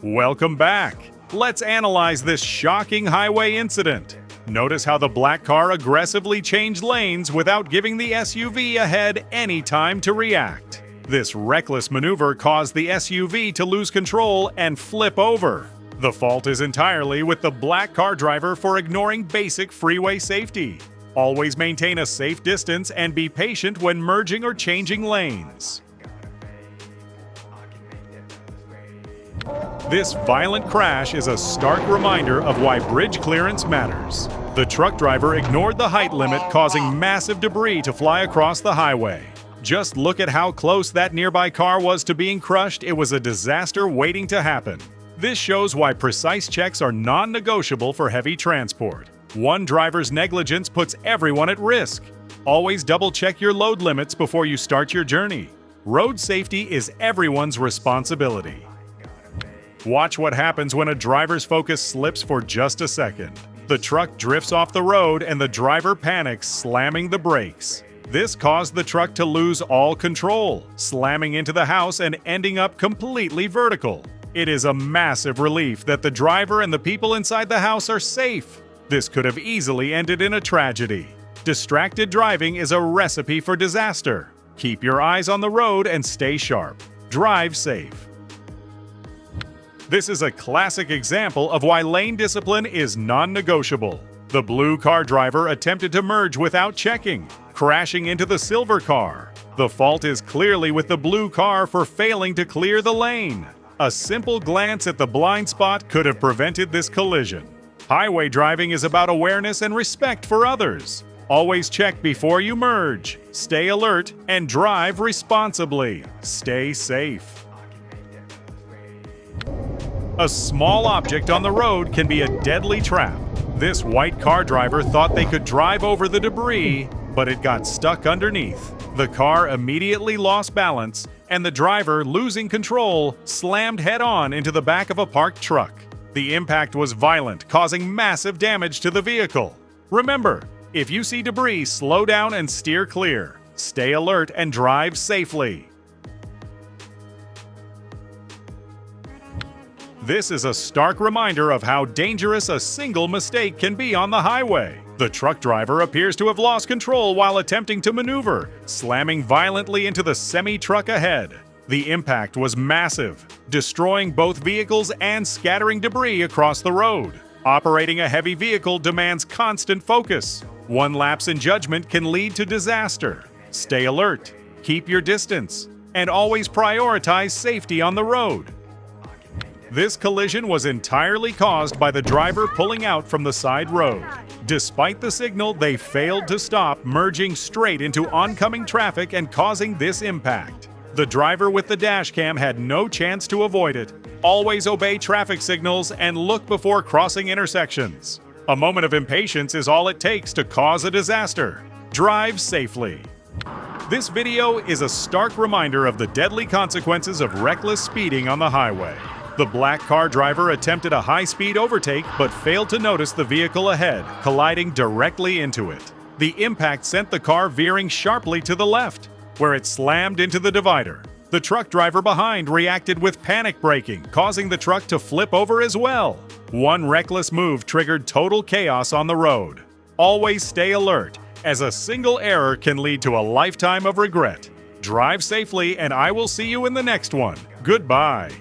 Welcome back. Let's analyze this shocking highway incident. Notice how the black car aggressively changed lanes without giving the SUV ahead any time to react. This reckless maneuver caused the SUV to lose control and flip over. The fault is entirely with the black car driver for ignoring basic freeway safety. Always maintain a safe distance and be patient when merging or changing lanes. This violent crash is a stark reminder of why bridge clearance matters. The truck driver ignored the height limit, causing massive debris to fly across the highway. Just look at how close that nearby car was to being crushed. It was a disaster waiting to happen. This shows why precise checks are non-negotiable for heavy transport. One driver's negligence puts everyone at risk. Always double-check your load limits before you start your journey. Road safety is everyone's responsibility. Watch what happens when a driver's focus slips for just a second. The truck drifts off the road and the driver panics, slamming the brakes. This caused the truck to lose all control, slamming into the house and ending up completely vertical. It is a massive relief that the driver and the people inside the house are safe. This could have easily ended in a tragedy. Distracted driving is a recipe for disaster. Keep your eyes on the road and stay sharp. Drive safe. This is a classic example of why lane discipline is non-negotiable. The blue car driver attempted to merge without checking, crashing into the silver car. The fault is clearly with the blue car for failing to clear the lane. A simple glance at the blind spot could have prevented this collision. Highway driving is about awareness and respect for others. Always check before you merge. Stay alert and drive responsibly. Stay safe. A small object on the road can be a deadly trap. This white car driver thought they could drive over the debris, but it got stuck underneath. The car immediately lost balance, and the driver, losing control, slammed head-on into the back of a parked truck. The impact was violent, causing massive damage to the vehicle. Remember, if you see debris, slow down and steer clear. Stay alert and drive safely. This is a stark reminder of how dangerous a single mistake can be on the highway. The truck driver appears to have lost control while attempting to maneuver, slamming violently into the semi-truck ahead. The impact was massive, destroying both vehicles and scattering debris across the road. Operating a heavy vehicle demands constant focus. One lapse in judgment can lead to disaster. Stay alert, keep your distance, and always prioritize safety on the road. This collision was entirely caused by the driver pulling out from the side road. Despite the signal, they failed to stop, merging straight into oncoming traffic and causing this impact. The driver with the dashcam had no chance to avoid it. Always obey traffic signals and look before crossing intersections. A moment of impatience is all it takes to cause a disaster. Drive safely. This video is a stark reminder of the deadly consequences of reckless speeding on the highway. The black car driver attempted a high-speed overtake but failed to notice the vehicle ahead, colliding directly into it. The impact sent the car veering sharply to the left, where it slammed into the divider. The truck driver behind reacted with panic braking, causing the truck to flip over as well. One reckless move triggered total chaos on the road. Always stay alert, as a single error can lead to a lifetime of regret. Drive safely, and I will see you in the next one. Goodbye.